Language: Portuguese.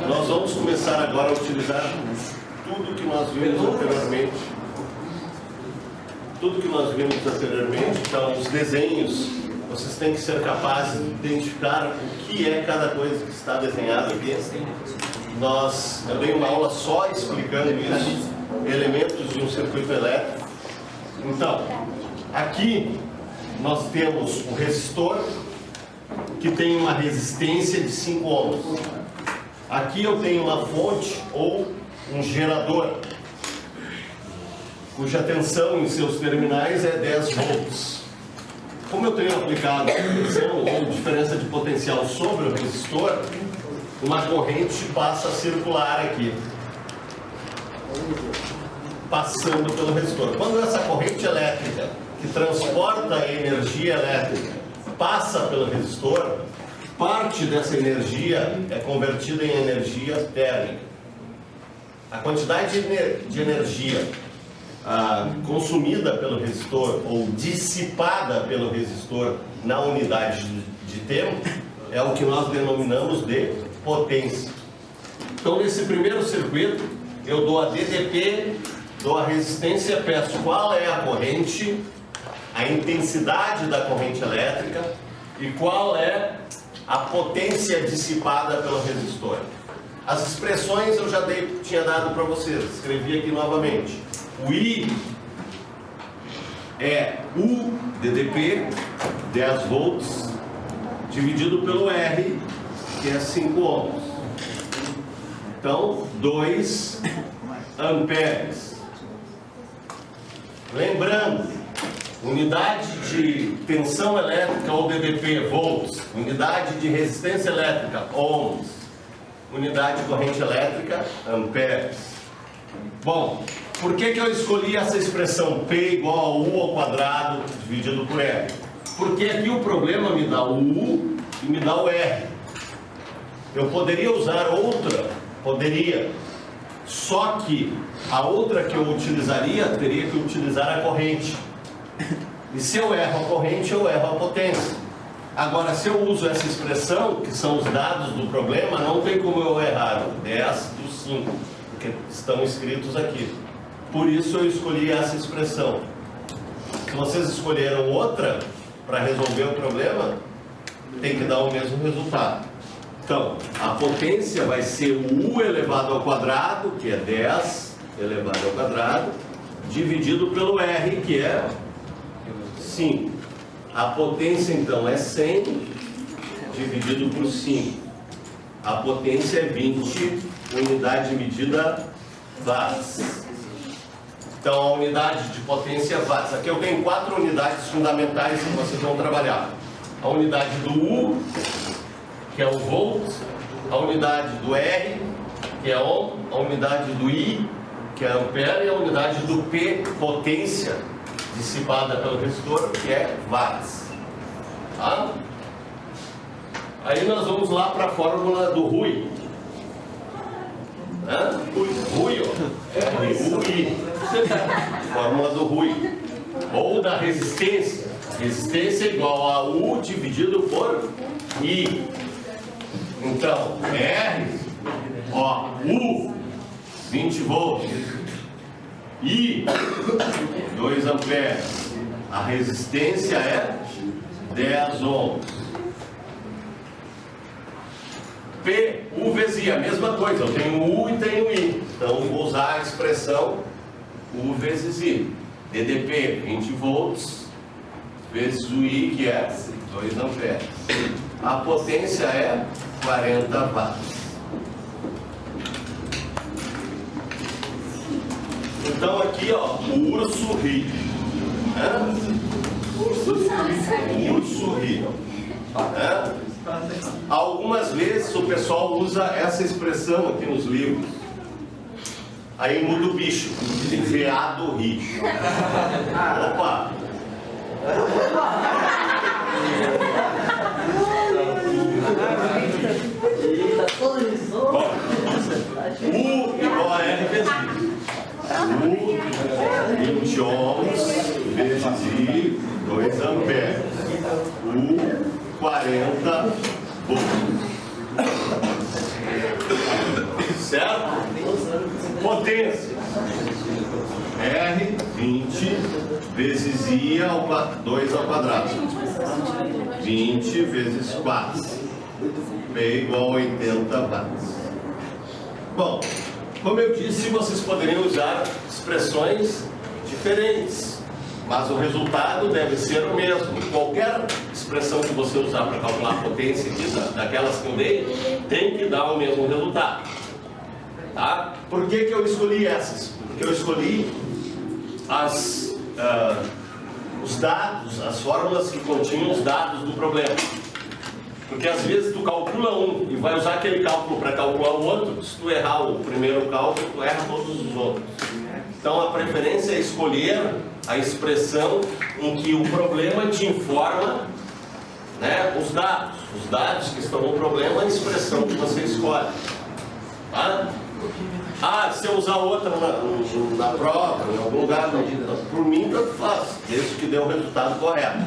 Nós vamos começar agora a utilizar tudo que nós vimos anteriormente. Então, os desenhos, vocês têm que ser capazes de identificar o que é cada coisa que está desenhado aqui. Eu dei uma aula só explicando isso, elementos de um circuito elétrico. Então, aqui nós temos o resistor, que tem uma resistência de 5 ohms. Aqui eu tenho uma fonte ou um gerador, cuja tensão em seus terminais é 10 volts. Como eu tenho aplicado tensão ou diferença de potencial sobre o resistor, uma corrente passa a circular aqui, passando pelo resistor. Quando essa corrente elétrica, que transporta a energia elétrica, passa pelo resistor, parte dessa energia é convertida em energia térmica. A quantidade de energia consumida pelo resistor ou dissipada pelo resistor na unidade de tempo é o que nós denominamos de potência. Então, nesse primeiro circuito, eu dou a DDP, dou a resistência, peço qual é a corrente, a intensidade da corrente elétrica e qual é a potência dissipada pelo resistor. As expressões eu já tinha dado para vocês, escrevi aqui novamente. O I é U DDP, 10 volts, dividido pelo R, que é 5 ohms. Então, 2 amperes. Lembrando, unidade de tensão elétrica ou DDP, volts. Unidade de resistência elétrica, ohms. Unidade de corrente elétrica, amperes. Bom, por que eu escolhi essa expressão P igual a U ao quadrado dividido por R? Porque aqui o problema me dá o U e me dá o R. Eu poderia usar outra? Poderia. Só que a outra que eu utilizaria, teria que utilizar a corrente. E se eu erro a corrente, eu erro a potência. Agora, se eu uso essa expressão, que são os dados do problema, não tem como eu errar 10 dos 5, porque estão escritos aqui. Por isso eu escolhi essa expressão. Se vocês escolheram outra para resolver o problema, tem que dar o mesmo resultado. Então, a potência vai ser o U elevado ao quadrado, que é 10 elevado ao quadrado, dividido pelo R, que é 5. A potência, então, é 100 dividido por 5. A potência é 20, unidade de medida watts. Então, a unidade de potência é watts. Aqui eu tenho 4 unidades fundamentais que vocês vão trabalhar. A unidade do U, que é o volt, a unidade do R, que é ohm, a unidade do I, que é ampere, e a unidade do P, potência, dissipada pelo resistor, que é watts. Tá? Aí nós vamos lá para a fórmula do Rui. Rui, ó. R-U-I. Fórmula do Rui. Ou da resistência. Resistência é igual a U dividido por I. Então, R, ó, U, 20 volts. I, 2 amperes. A resistência é 10 ohms. P, U vezes I, a mesma coisa. Eu tenho U e tenho I. Então, vou usar a expressão U vezes I. DDP, 20 volts, vezes o I, que é 2 amperes. A potência é 40 watts. Então, aqui, ó, o urso ri. O urso ri. Algumas vezes o pessoal usa essa expressão aqui nos livros. Aí muda o bicho. Veado ri. Opa! Bom, 40 volts. Certo? Potência. R 20 vezes I ao 2 ao quadrado. 20 vezes 4. P igual a 80 watts. Bom, como eu disse, vocês poderiam usar expressões diferentes, mas o resultado deve ser o mesmo. Qualquer expressão que você usar para calcular a potência aqui, daquelas que eu dei, tem que dar o mesmo resultado. Tá? Por que eu escolhi essas? Porque eu escolhi os dados, as fórmulas que continham os dados do problema. Porque às vezes tu calcula um e vai usar aquele cálculo para calcular o outro. Se tu errar o primeiro cálculo, tu erra todos os outros. Então a preferência é escolher a expressão em que o problema te informa, né, os dados que estão no problema, a expressão que você escolhe. Tá? Ah, se eu usar outra na prova, em algum lugar, por mim tanto faz, desde que dê o resultado correto.